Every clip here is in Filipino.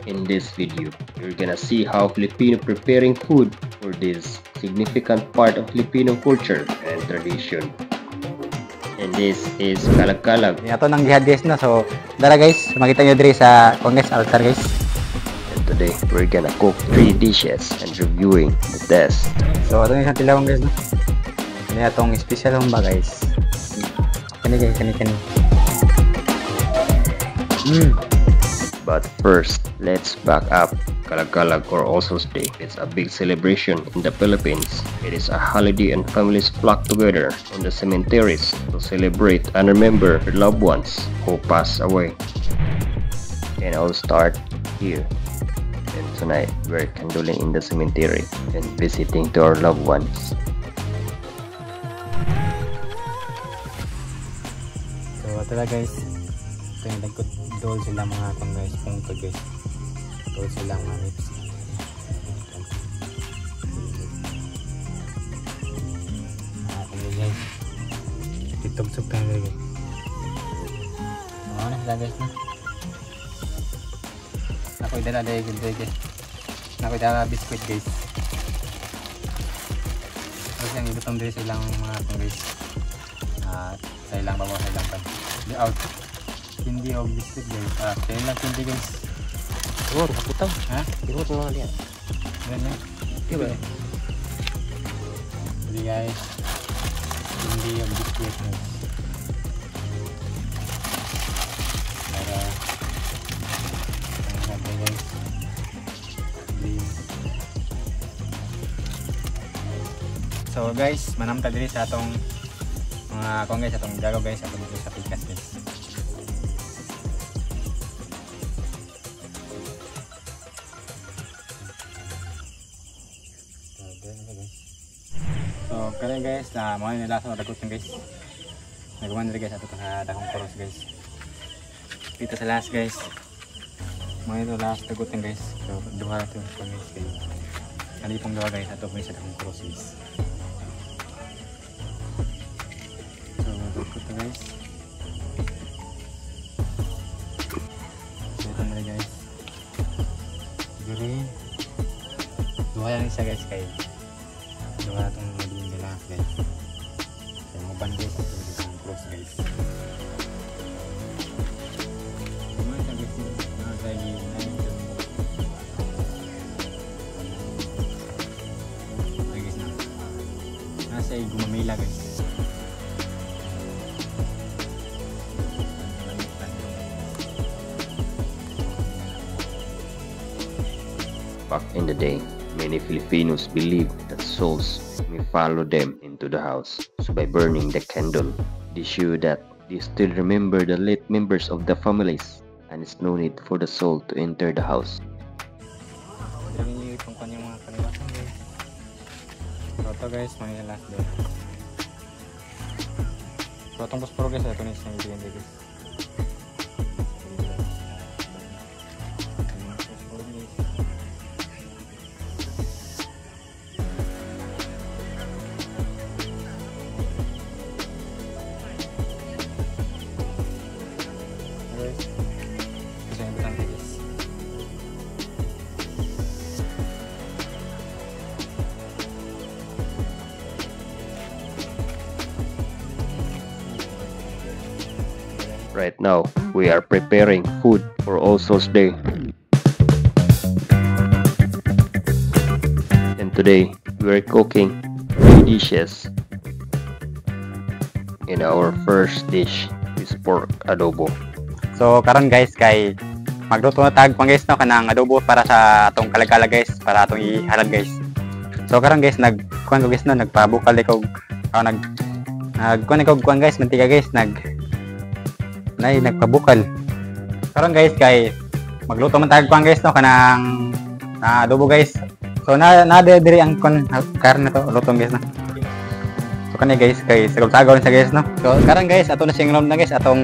In this video, you're gonna see how Filipino preparing food for this significant part of Filipino culture and tradition. And this is Kalag-Kalag. Ito nang gihad guys no. So, dara guys, makita nyo diri sa Congress altar guys. And today, we're gonna cook 3 dishes and reviewing the test. So, ito yung isang tilawang guys no. Ini atong special humba guys. Kani guys, kani. But first, let's back up. Kalag-Kalag or Alsos Day is a big celebration in the Philippines. It is a holiday and families flock together on the cemeteries to celebrate and remember their loved ones who passed away. And I'll start here. And tonight, we're candling in the cemetery and visiting to our loved ones. So, ito na guys. Ito yung nagkot dool sila mga akong guys. Pungkod guys. Dool sila mga lips. Ito guys. Titog-tog tayo guys. Oo na sila guys na. Nakoy dala dahil guys. Nakoy dala biskuit guys. Tapos yung ilutong dito silang mga akong guys. Sa ilang babaw sa ilang pan. Di out. Hindi o biscuit guys. Kaya lang hindi guys. Oh, kaputaw. Ha? Tingot mo nga diyan. Ganyan. Diba? Hindi guys. Hindi o biscuit guys. Para ang sabi guys. So guys, manamta diri sa atong mga kong guys, atong jagaw guys, atong dito sa pikas guys. So kaya guys, mga nila sa dagot guys. Nagawa nila guys ato sa dakong koros guys. Dito sa last guys. Mga ito last dagot guys. So duha ito guys. Kali pong duha guys ato guys sa dakong koros guys. So dagot guys. So ito na guys. Green. Duha yan isa guys kay duha itong maging nila guys. Kaya mga bandit ito dito ang cross guys. Mga isa guys nakagagi na yung guys na nasa gumamila guys. Back in the day, many Filipinos believe that souls may follow them into the house. So by burning the candle, they show that they still remember the late members of the families and it's no need for the soul to enter the house. Dragin nyo itong kanyang mga kaniwasan guys. So ito guys, mga last day. So itong posporo guys, ito na isang ibigin guys. Right now, we are preparing food for All Souls Day. And today, we are cooking 3 dishes. In our first dish is pork adobo. So karon guys kay magluto na tag pang guys no kanang adobo para sa atong Kalag-Kalag guys, para atong ihalad guys. So karon guys nagkuan ko guys no, nagpabukal ko nagkuan guys mantika guys nagpabukal. Karon guys kay magluto man tag kuan guys no kanang adobo guys. So na diri ang kuan karne to lutong guys no. So kanay guys kay sagol-sagol sa guys no. So karon guys ato na singlon na guys atong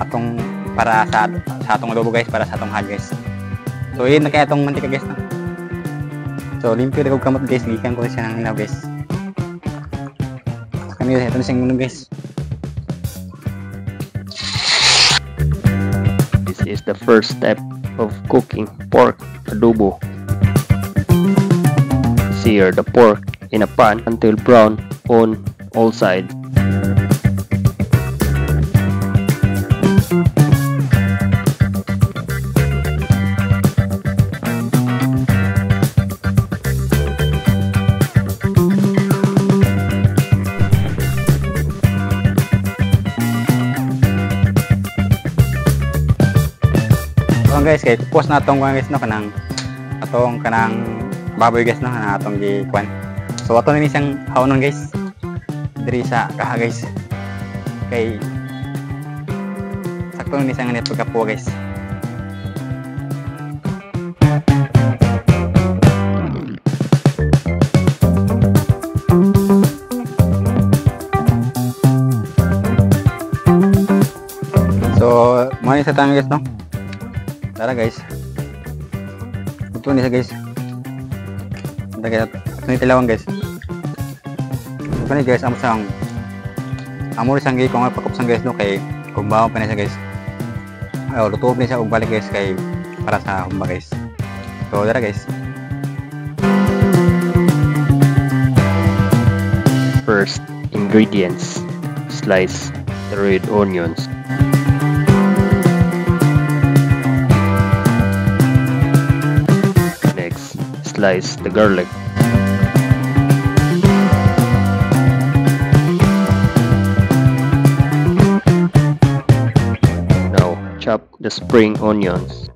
atong para sa atong adobo guys, para sa atong hag guys. So yun na kaya atong mantika guys no. So limpyo na kog kamot guys, gikan ko siya ng inaw guys. Kami ito na siyang guys. This is the first step of cooking pork adobo. Sear the pork in a pan until brown on all sides. So guys, kay post na atong guys no kanang baboy guys no na atong gikuan. So ato ni siyang haonon guys. Diri sa kaha guys. Kay sakto ni siyang net pagkapo guys. So, mo ni sa tama guys no. Tara guys. Ito ni sa guys. Dagat ni tilawang guys. Ito ni guys amo sang gi kung pakop sang guys no kay kung bawo pa ni sa guys. Ay luto ni sa og balik guys kay para sa humba guys. So tara guys. First ingredients: slice the red onions. Slice the garlic. Now chop the spring onions.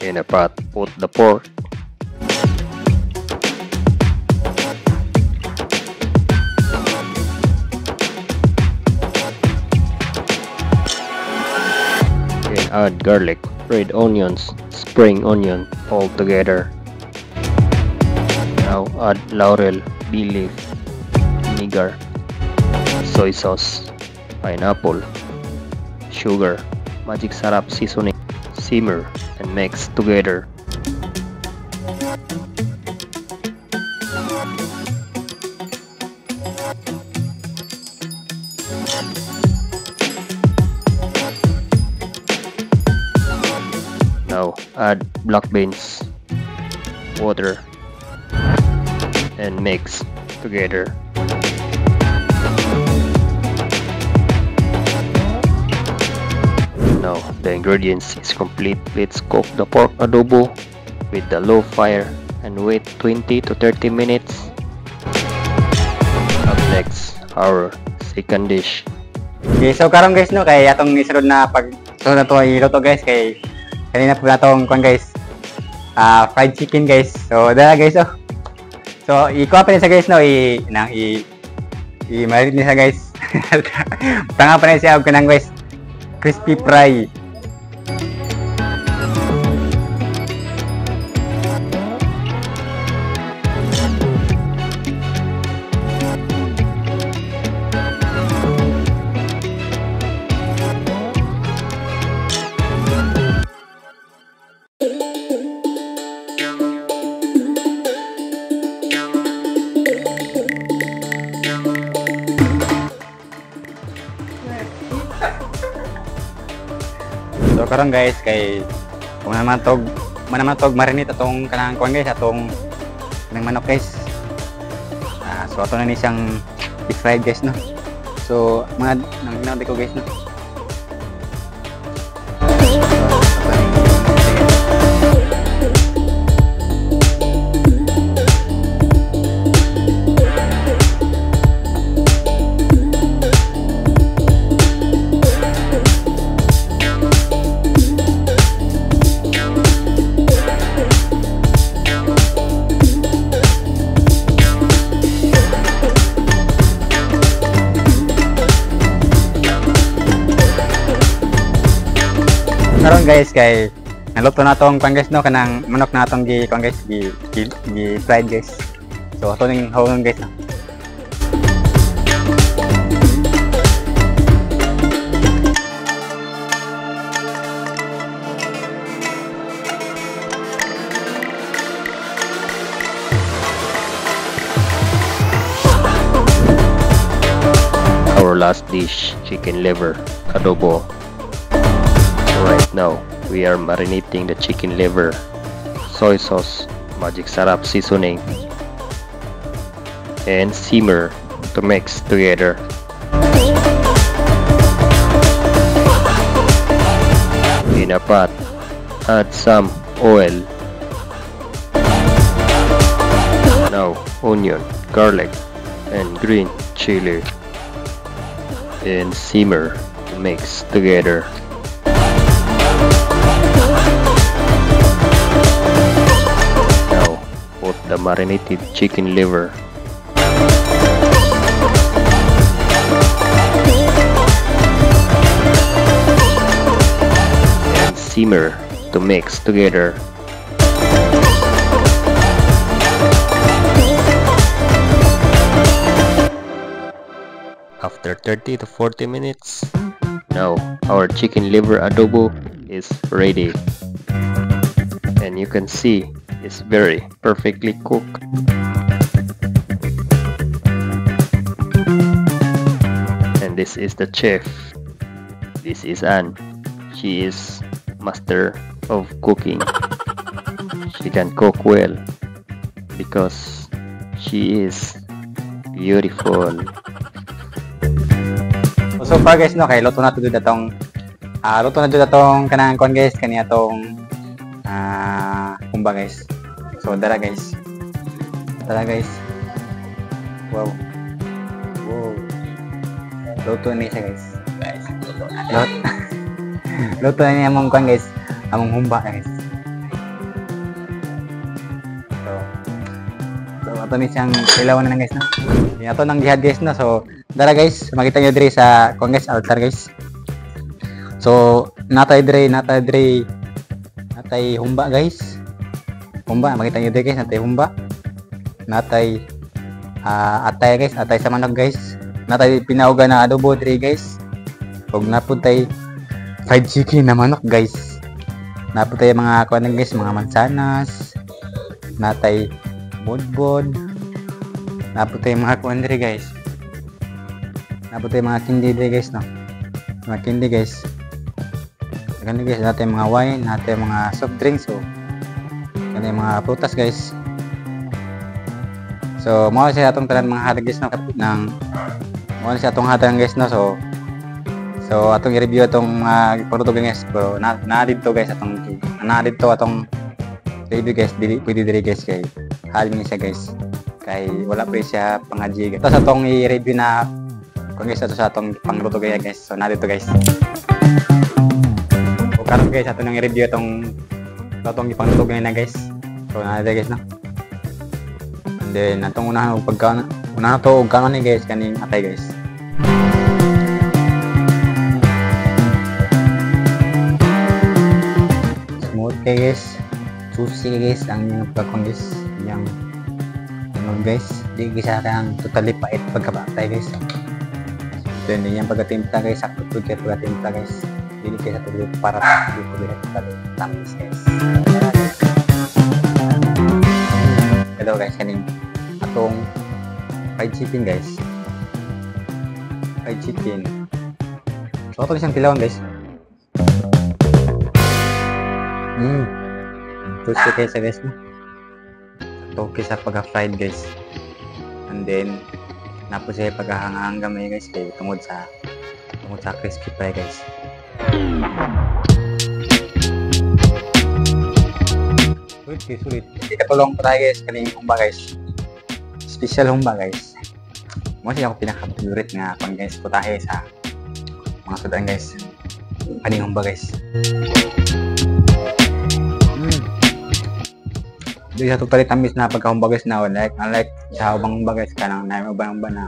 In a pot, put the pork. Then add garlic, red onions, spring onion all together. Now add laurel, bay leaf, vinegar, soy sauce, pineapple, sugar, magic sarap seasoning. Simmer and mix together. Now add black beans, water, and mix together. Now the ingredients is complete. Let's cook the pork adobo with the low fire and wait 20 to 30 minutes. Up next, our second dish. Okay, so karon guys no kay atong isunod na sunod na to iluto guys kay kanina po natong kuan guys. Fried chicken guys. So dala guys oh. So ikuha pa ni sa guys no i-marinate ni sa guys. Tanga pa ni siya og kanang guys. Crispy fry. So karon guys kay kung naman tog marinate atong kanang kuan guys atong kanang manok guys. So ato na ni siyang i-fry guys no. So mga nang ko guys no. Karon guys kay naluto na tong kwan guys no kanang manok na tong gi kwan guys gi fried guys. So ato ning hawon guys no. Our last dish, chicken liver adobo. Right now, we are marinating the chicken liver, soy sauce, magic sarap seasoning, and simmer to mix together. In a pot, add some oil. Now, onion, garlic, and green chili, and simmer to mix together. Now, put the marinated chicken liver and simmer to mix together. After 30 to 40 minutes, now our chicken liver adobo is ready. And you can see it's very perfectly cooked. And this is the chef. This is Anne. She is master of cooking. She can cook well because she is beautiful. So far guys no kay luto na to datong kanang kon guys kaniya tong kumba guys. So dara guys. Wow. Luto ni siya guys. Luto na niya among kon guys. Among humba guys. So ato ni siyang ilawan na guys no. Ato nang gihad guys no. So dara guys, makita nyo diri sa Congress altar guys. So natay humba guys. Humba, makita nyo diri guys, natay humba. Natay atay guys, atay sa manok guys. Natay pinauga na adobo diri guys. Ug naputay fried chicken na manok guys. Naputay mga kuan guys, mga mansanas. Natay bodbod. Naputay mga kuan diri guys. Naputay mga candy diri guys no. Mga candy guys. Ganun guys, natin mga wine, natin mga soft drinks so. Ganun mga prutas guys. So, mao siya atong tanan mga hatag guys no mao siya atong hatag guys no. So atong i-review atong produkto guys. Pero na dito guys atong review guys, pwede diri guys kay halin siya guys. Kay wala pa siya pangaji guys. Tapos atong i-review na guys ato sa atong pangluto guys. So na dito guys. O karon guys ato nang i-review atong ipangluto na guys. So na dito guys no. And then atong unahan to og kanon ni guys kaning atay guys. Smooth guys. Juicy guys ang pagkon guys. Yang guys, di gisa kang totally pait pagkabatay guys. Then yung pagkatimpla guys, sakto po kayo pagkatimpla guys. Hindi kayo sa tuloy para hindi po kayo tamis guys. Hello guys, kaning atong fried chicken guys. Fried chicken. So ito isang kilawan guys. Juicy kayo sa guys no. Ito kisa pagka-fried guys. And then napo siya paghahang gamay guys kay tungod sa crispy fry guys. Sulit. Hindi katulong pa tayo guys kaning humba guys. Special humba guys. Mo siya ako pinaka-favorite nga pang guys putahe sa mga sudan guys. Kaning humba guys. Di sa totally tamis na pagka-humba guys na unlike sa ubang humba guys kanang naibang humba na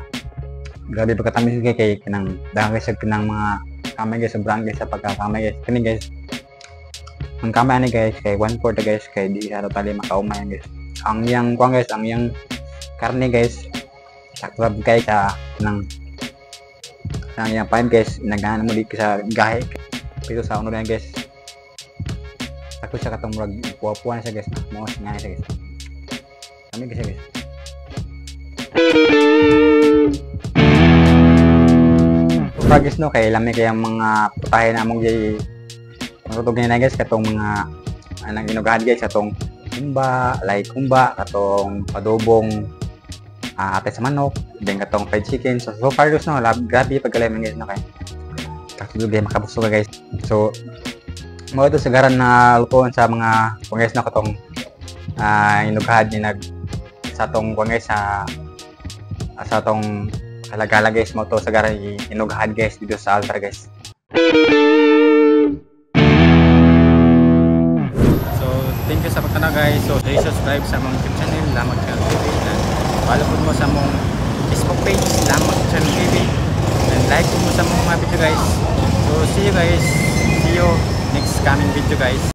grabe pagkatamis kay kanang dahang guys kanang mga kamay guys sobrang guys sa pagkakamay guys kani guys ang kamay ni guys kay 1/4 guys kay di sa totally makaumay guys. Ang yang kuan guys, ang yang karne guys sakto kay sa nang ang yang 5 guys naghahan mo di sa gahe pero sa uno na guys sakto siya katong murag puwa-puwa na siya guys, mo nga siya guys. Kami guys. Guys no kay lami kay ang mga putahe na mong jay marutog na guys katong mga anang inugahan guys katong kumba, kumba katong padobong ate sa manok, then katong fried chicken. So far guys no, grabe pagkalaman guys no kay kaktudo guys makabusog guys. So mo ito sa garan na lutuan sa mga guys na katong inugahan ni nag sa tong guys sa tong kalagala guys mo to sa garan inugahan guys dito sa altar guys. So thank you sa pagtanaw guys. So please subscribe sa mong YouTube channel Lamang Channel TV and follow po mo sa mong Facebook page Lamang Channel TV and like po mo sa mong mga video guys. So see you guys, see you next coming video guys.